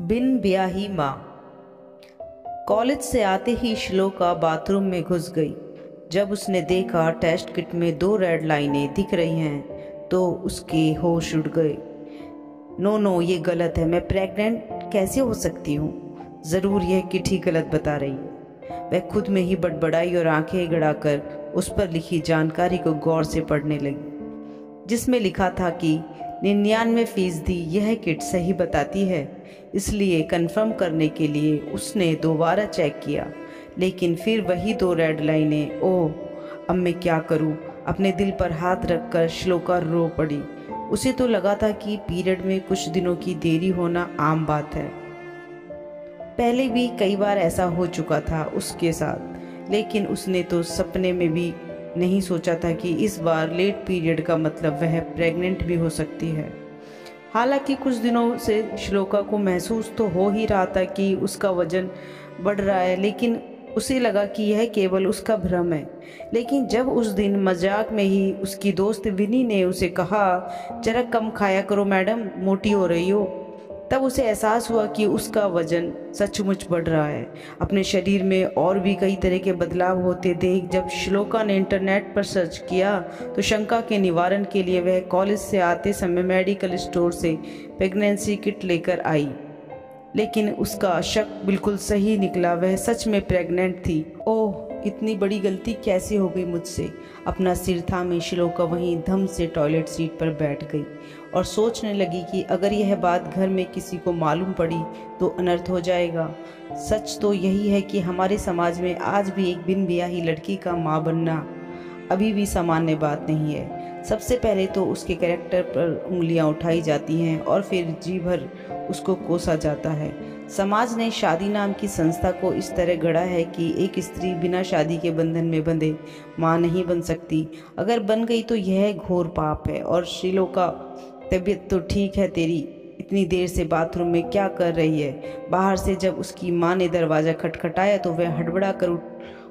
बिन ब्याही माँ। कॉलेज से आते ही श्लोका बाथरूम में घुस गई। जब उसने देखा टेस्ट किट में 2 रेड लाइनें दिख रही हैं तो उसके होश उड़ गए। नो नो, ये गलत है। मैं प्रेग्नेंट कैसे हो सकती हूँ? ज़रूर यह किट ही गलत बता रही है। वह खुद में ही बड़बड़ाई और आंखें गड़ाकर उस पर लिखी जानकारी को गौर से पढ़ने लगी, जिसमें लिखा था कि 99% यह किट सही बताती है। इसलिए कंफर्म करने के लिए उसने दोबारा चेक किया, लेकिन फिर वही 2 रेड लाइनें। ओह, अब मैं क्या करूं? अपने दिल पर हाथ रखकर श्लोका रो पड़ी। उसे तो लगा था कि पीरियड में कुछ दिनों की देरी होना आम बात है। पहले भी कई बार ऐसा हो चुका था उसके साथ, लेकिन उसने तो सपने में भी नहीं सोचा था कि इस बार लेट पीरियड का मतलब वह प्रेग्नेंट भी हो सकती है। हालांकि कुछ दिनों से श्लोका को महसूस तो हो ही रहा था कि उसका वजन बढ़ रहा है, लेकिन उसे लगा कि यह केवल उसका भ्रम है। लेकिन जब उस दिन मजाक में ही उसकी दोस्त विनी ने उसे कहा, जरा कम खाया करो मैडम, मोटी हो रही हो, तब उसे एहसास हुआ कि उसका वजन सचमुच बढ़ रहा है। अपने शरीर में और भी कई तरह के बदलाव होते देख जब श्लोका ने इंटरनेट पर सर्च किया तो शंका के निवारण के लिए वह कॉलेज से आते समय मेडिकल स्टोर से प्रेगनेंसी किट लेकर आई। लेकिन उसका शक बिल्कुल सही निकला, वह सच में प्रेग्नेंट थी। ओह, इतनी बड़ी गलती कैसे हो गई मुझसे? अपना सिर थामे श्लोका वहीं धम से टॉयलेट सीट पर बैठ गई और सोचने लगी कि अगर यह बात घर में किसी को मालूम पड़ी तो अनर्थ हो जाएगा। सच तो यही है कि हमारे समाज में आज भी एक बिन ब्याही लड़की का माँ बनना अभी भी सामान्य बात नहीं है। सबसे पहले तो उसके कैरेक्टर पर उंगलियां उठाई जाती हैं और फिर जी भर उसको कोसा जाता है। समाज ने शादी नाम की संस्था को इस तरह गढ़ा है कि एक स्त्री बिना शादी के बंधन में बंधे माँ नहीं बन सकती। अगर बन गई तो यह घोर पाप है। और श्लोका, तबीयत तो ठीक है तेरी? इतनी देर से बाथरूम में क्या कर रही है? बाहर से जब उसकी माँ ने दरवाज़ा खटखटाया तो वह हड़बड़ा कर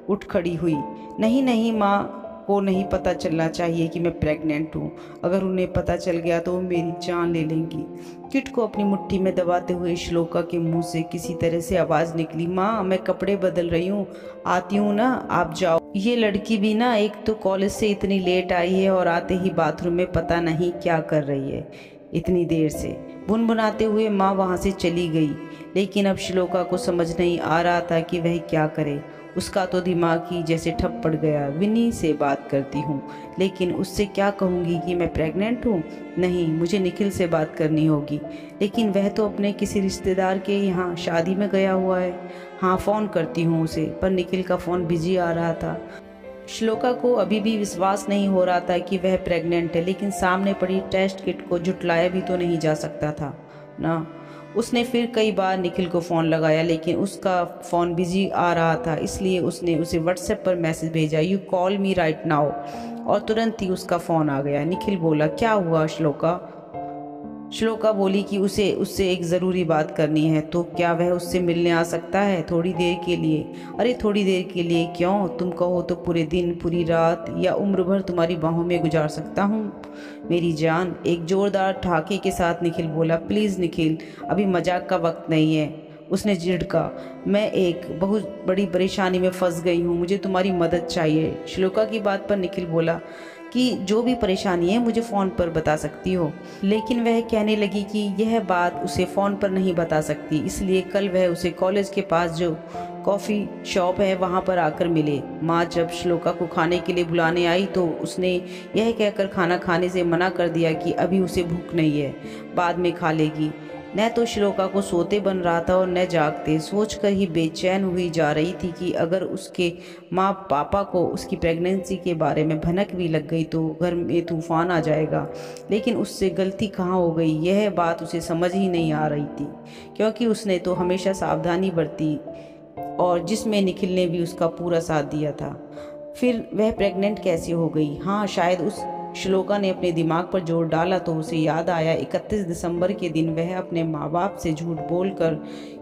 उठ खड़ी हुई। नहीं नहीं, माँ को नहीं पता चलना चाहिए कि मैं प्रेग्नेंट हूँ। अगर उन्हें पता चल गया तो वो मेरी जान ले लेंगी। किट को अपनी मुट्ठी में दबाते हुए श्लोका के मुंह से किसी तरह से आवाज़ निकली, माँ मैं कपड़े बदल रही हूँ, आती हूँ ना, आप जाओ। ये लड़की भी ना, एक तो कॉलेज से इतनी लेट आई है और आते ही बाथरूम में पता नहीं क्या कर रही है इतनी देर से। भुनभुनाते हुए माँ वहाँ से चली गई। लेकिन अब श्लोका को समझ नहीं आ रहा था कि वह क्या करे। उसका तो दिमाग ही जैसे ठप पड़ गया। विनी से बात करती हूँ, लेकिन उससे क्या कहूँगी कि मैं प्रेग्नेंट हूँ? नहीं, मुझे निखिल से बात करनी होगी। लेकिन वह तो अपने किसी रिश्तेदार के यहाँ शादी में गया हुआ है। हाँ, फ़ोन करती हूँ उसे। पर निखिल का फ़ोन बिजी आ रहा था। श्लोका को अभी भी विश्वास नहीं हो रहा था कि वह प्रेग्नेंट है, लेकिन सामने पड़ी टेस्ट किट को झुटलाया भी तो नहीं जा सकता था ना। उसने फिर कई बार निखिल को फ़ोन लगाया, लेकिन उसका फ़ोन बिजी आ रहा था। इसलिए उसने उसे व्हाट्सएप पर मैसेज भेजा, you call me right now, और तुरंत ही उसका फ़ोन आ गया। निखिल बोला, क्या हुआ श्लोका? श्लोका बोली कि उसे उससे एक ज़रूरी बात करनी है। तो क्या वह उससे मिलने आ सकता है थोड़ी देर के लिए? अरे थोड़ी देर के लिए क्यों? तुम कहो तो पूरे दिन, पूरी रात या उम्र भर तुम्हारी बाहों में गुजार सकता हूँ मेरी जान। एक जोरदार ठहाके के साथ निखिल बोला, प्लीज़ निखिल, अभी मजाक का वक्त नहीं है। उसने झिड़का, मैं एक बहुत बड़ी परेशानी में फंस गई हूँ, मुझे तुम्हारी मदद चाहिए। श्लोका की बात पर निखिल बोला कि जो भी परेशानी है मुझे फ़ोन पर बता सकती हो। लेकिन वह कहने लगी कि यह बात उसे फ़ोन पर नहीं बता सकती, इसलिए कल वह उसे कॉलेज के पास जो कॉफ़ी शॉप है वहाँ पर आकर मिले। माँ जब श्लोका को खाने के लिए बुलाने आई तो उसने यह कहकर खाना खाने से मना कर दिया कि अभी उसे भूख नहीं है, बाद में खा लेगी। न तो श्लोका को सोते बन रहा था और न जागते। सोचकर ही बेचैन हुई जा रही थी कि अगर उसके माँ पापा को उसकी प्रेगनेंसी के बारे में भनक भी लग गई तो घर में तूफान आ जाएगा। लेकिन उससे गलती कहाँ हो गई, यह बात उसे समझ ही नहीं आ रही थी, क्योंकि उसने तो हमेशा सावधानी बरती और जिसमें निखिल ने भी उसका पूरा साथ दिया था। फिर वह प्रेग्नेंट कैसे हो गई? हाँ, शायद उस श्लोका ने अपने दिमाग पर जोर डाला तो उसे याद आया 31 दिसंबर के दिन वह अपने माँ बाप से झूठ बोलकर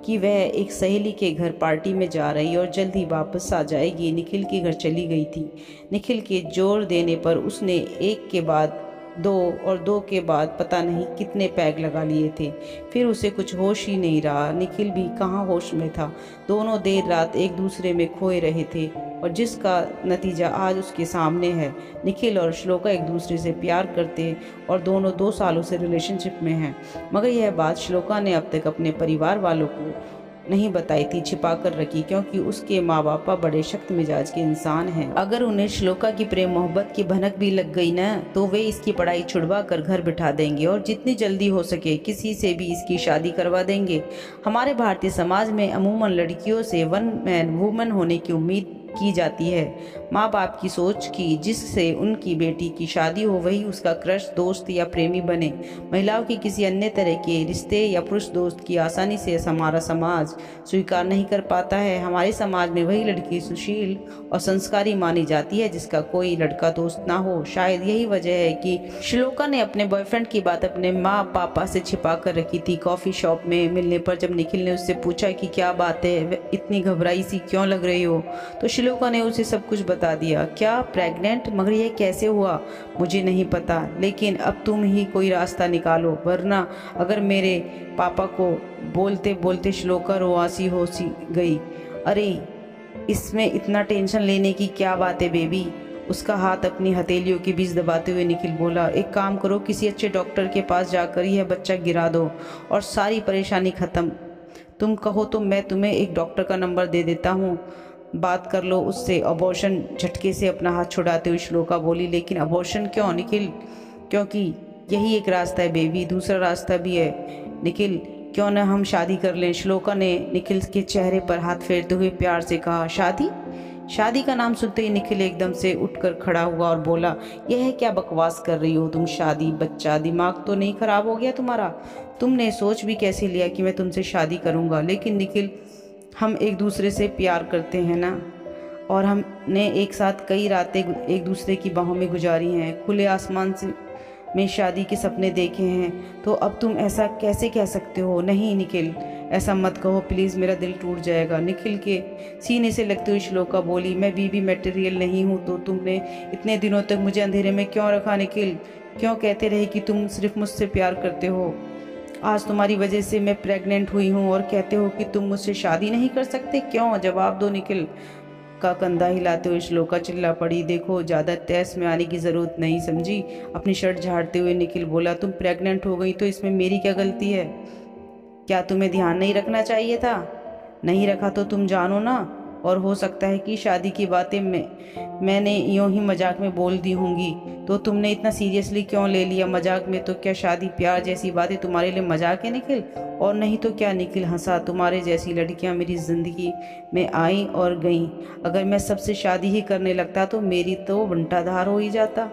कि वह एक सहेली के घर पार्टी में जा रही और जल्द ही वापस आ जाएगी, निखिल के घर चली गई थी। निखिल के जोर देने पर उसने एक के बाद 2 और 2 के बाद पता नहीं कितने पैग लगा लिए थे। फिर उसे कुछ होश ही नहीं रहा। निखिल भी कहाँ होश में था। दोनों देर रात एक दूसरे में खोए रहे थे और जिसका नतीजा आज उसके सामने है। निखिल और श्लोका एक दूसरे से प्यार करते और दोनों 2 सालों से रिलेशनशिप में हैं, मगर यह बात श्लोका ने अब तक अपने परिवार वालों को नहीं बताई थी, छिपा कर रखी, क्योंकि उसके माँ बापा बड़े सख्त मिजाज के इंसान हैं। अगर उन्हें श्लोका की प्रेम मोहब्बत की भनक भी लग गई ना, तो वे इसकी पढ़ाई छुड़वा कर घर बिठा देंगे और जितनी जल्दी हो सके किसी से भी इसकी शादी करवा देंगे। हमारे भारतीय समाज में अमूमन लड़कियों से वन मैन वुमन होने की उम्मीद की जाती है। माँ बाप की सोच की जिससे उनकी बेटी की शादी हो वही उसका क्रश, दोस्त या प्रेमी बने। महिलाओं की किसी अन्य तरह के रिश्ते या पुरुष दोस्त की आसानी से हमारा समाज स्वीकार नहीं कर पाता है। हमारे समाज में वही लड़की सुशील और संस्कारी मानी जाती है जिसका कोई लड़का दोस्त ना हो। शायद यही वजह है कि श्लोका ने अपने बॉयफ्रेंड की बात अपने माँ पापा से छिपा कर रखी थी। कॉफी शॉप में मिलने पर जब निखिल ने उससे पूछा कि क्या बात है, इतनी घबराई सी क्यों लग रही हो, तो श्लोका ने उसे सब कुछ बता दिया। क्या प्रेग्नेंट? मगर यह कैसे हुआ? मुझे नहीं पता, लेकिन अब तुम ही कोई रास्ता निकालो, वरना अगर मेरे पापा को बोलते बोलते श्लोका रोआसी हो सी गई। अरे इसमें इतना टेंशन लेने की क्या बात है बेबी? उसका हाथ अपनी हथेलियों के बीच दबाते हुए निखिल बोला, एक काम करो, किसी अच्छे डॉक्टर के पास जाकर यह बच्चा गिरा दो और सारी परेशानी खत्म। तुम कहो तो मैं तुम्हें एक डॉक्टर का नंबर दे देता हूँ, बात कर लो उससे। अबॉर्शन झटके से अपना हाथ छुड़ाते हुए श्लोका बोली। लेकिन अबॉर्शन क्यों निखिल? क्योंकि यही एक रास्ता है बेबी, दूसरा रास्ता भी है। निखिल क्यों न हम शादी कर लें? श्लोका ने निखिल के चेहरे पर हाथ फेरते हुए प्यार से कहा। शादी? शादी का नाम सुनते ही निखिल एकदम से उठकर खड़ा हुआ और बोला, यह क्या बकवास कर रही हो तुम? शादी? बच्चा? दिमाग तो नहीं खराब हो गया तुम्हारा? तुमने सोच भी कैसे लिया कि मैं तुमसे शादी करूंगा? लेकिन निखिल, हम एक दूसरे से प्यार करते हैं ना, और हमने एक साथ कई रातें एक दूसरे की बाहों में गुजारी हैं, खुले आसमान से में शादी के सपने देखे हैं, तो अब तुम ऐसा कैसे कह सकते हो? नहीं निखिल, ऐसा मत कहो प्लीज़, मेरा दिल टूट जाएगा। निखिल के सीने से लगते हुए श्लोका बोली, मैं बीबी मटेरियल नहीं हूँ, तो तुमने इतने दिनों तक मुझे अंधेरे में क्यों रखा निखिल? क्यों कहते रहे कि तुम सिर्फ मुझसे प्यार करते हो? आज तुम्हारी वजह से मैं प्रेग्नेंट हुई हूँ और कहते हो कि तुम मुझसे शादी नहीं कर सकते? क्यों? जवाब दो। निखिल का कंधा हिलाते हुए श्लोका चिल्ला पड़ी। देखो, ज़्यादा तहस में आने की ज़रूरत नहीं, समझी? अपनी शर्ट झाड़ते हुए निखिल बोला, तुम प्रेग्नेंट हो गई तो इसमें मेरी क्या गलती है? क्या तुम्हें ध्यान नहीं रखना चाहिए था? नहीं रखा तो तुम जानो ना, और हो सकता है कि शादी की बातें मैंने यूं ही मजाक में बोल दी होंगी, तो तुमने इतना सीरियसली क्यों ले लिया? मजाक में तो क्या शादी प्यार जैसी बातें तुम्हारे लिए मजाक है निखिल? और नहीं तो क्या? निखिल हंसा। तुम्हारे जैसी लड़कियां मेरी ज़िंदगी में आई और गईं। अगर मैं सबसे शादी ही करने लगता तो मेरी तो बंटाधार हो ही जाता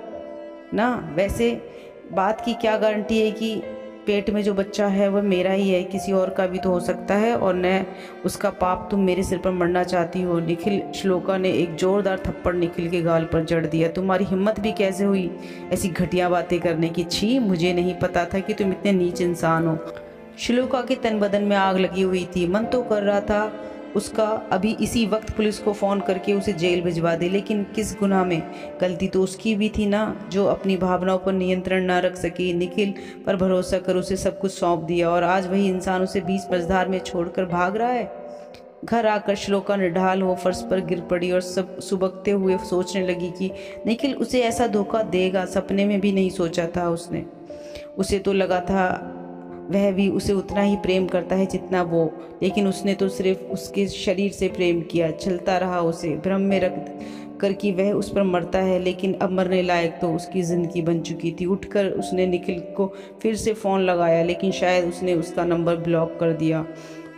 ना। वैसे बात की क्या गारंटी है कि पेट में जो बच्चा है वह मेरा ही है? किसी और का भी तो हो सकता है, और न उसका पाप तुम मेरे सिर पर मरना चाहती हो। निखिल, श्लोका ने एक जोरदार थप्पड़ निखिल के गाल पर जड़ दिया। तुम्हारी हिम्मत भी कैसे हुई ऐसी घटिया बातें करने की? छी, मुझे नहीं पता था कि तुम इतने नीच इंसान हो। श्लोका के तन बदन में आग लगी हुई थी। मन तो कर रहा था उसका अभी इसी वक्त पुलिस को फ़ोन करके उसे जेल भिजवा दे, लेकिन किस गुनाह में? गलती तो उसकी भी थी ना, जो अपनी भावनाओं पर नियंत्रण न रख सकी। निखिल पर भरोसा कर उसे सब कुछ सौंप दिया और आज वही इंसान उसे बीच मझधार में छोड़कर भाग रहा है। घर आकर श्लोका निढाल हो फर्श पर गिर पड़ी और सब सुबकते हुए सोचने लगी कि निखिल उसे ऐसा धोखा देगा, सपने में भी नहीं सोचा था उसने। उसे तो लगा था वह भी उसे उतना ही प्रेम करता है जितना वो, लेकिन उसने तो सिर्फ उसके शरीर से प्रेम किया। चलता रहा उसे भ्रम में रख कर कि वह उस पर मरता है, लेकिन अब मरने लायक तो उसकी ज़िंदगी बन चुकी थी। उठकर उसने निखिल को फिर से फ़ोन लगाया, लेकिन शायद उसने उसका नंबर ब्लॉक कर दिया।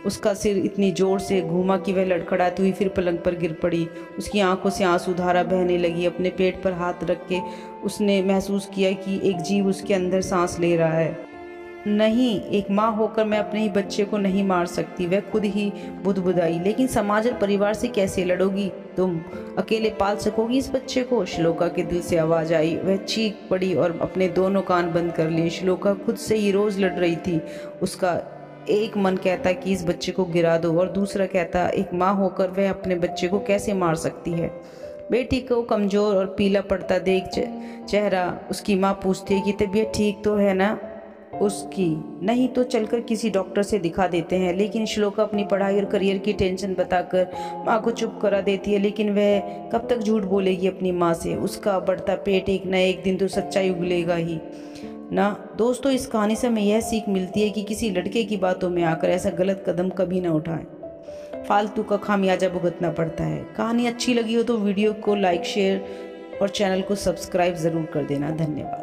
उसका सिर इतनी ज़ोर से घूमा कि वह लड़खड़ाती हुई फिर पलंग पर गिर पड़ी। उसकी आंखों से आंसू-धारा बहने लगी। अपने पेट पर हाथ रख के उसने महसूस किया कि एक जीव उसके अंदर सांस ले रहा है। नहीं, एक माँ होकर मैं अपने ही बच्चे को नहीं मार सकती, वह खुद ही बुदबुदाई। लेकिन समाज और परिवार से कैसे लड़ोगी तुम? अकेले पाल सकोगी इस बच्चे को? श्लोका के दिल से आवाज़ आई। वह चीख पड़ी और अपने दोनों कान बंद कर लिए। श्लोका खुद से ही रोज़ लड़ रही थी। उसका एक मन कहता कि इस बच्चे को गिरा दो, और दूसरा कहता एक माँ होकर वह अपने बच्चे को कैसे मार सकती है। बेटी को कमज़ोर और पीला पड़ता देख चेहरा उसकी माँ पूछती है कि तबीयत ठीक तो है ना उसकी। नहीं तो चलकर किसी डॉक्टर से दिखा देते हैं। लेकिन श्लोका अपनी पढ़ाई और करियर की टेंशन बताकर माँ को चुप करा देती है। लेकिन वह कब तक झूठ बोलेगी अपनी माँ से। उसका बढ़ता पेट एक न एक दिन तो सच्चाई उगलेगा ही ना। दोस्तों, इस कहानी से हमें यह सीख मिलती है कि किसी लड़के की बातों में आकर ऐसा गलत कदम कभी ना उठाएं। फालतू का खामियाजा भुगतना पड़ता है। कहानी अच्छी लगी हो तो वीडियो को लाइक, शेयर और चैनल को सब्सक्राइब ज़रूर कर देना। धन्यवाद।